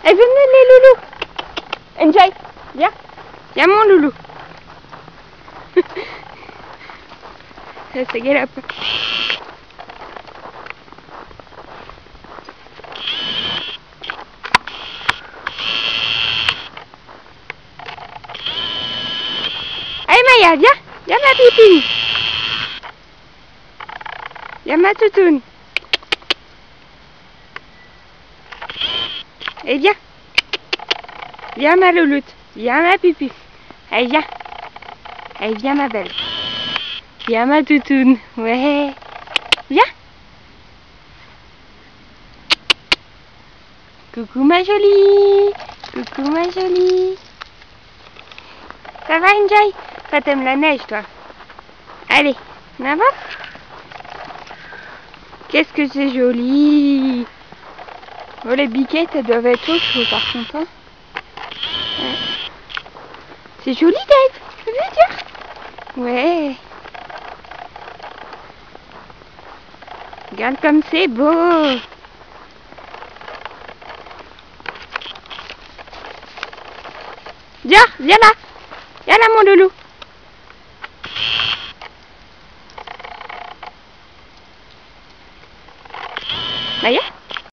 Et venez les loulous. Enjoy, viens. Viens mon loulou. Ça se galope. Allez Maya, viens. Viens ma pipine. Viens ma toutoune. Et viens. Viens ma louloute. Viens ma pipi. Allez viens. Allez viens ma belle. Viens ma toutoune. Ouais. Viens. Coucou ma jolie. Coucou ma jolie. Ça va Enjoy? Toi t'aimes la neige toi. Allez, on va. Qu'est-ce que c'est joli. Oh les biquettes elles doivent être au chaud par contre. Hein. Ouais. C'est joli Dave, je veux dire. Ouais. Regarde comme c'est beau. Viens, viens là. Viens là mon loulou. Maya.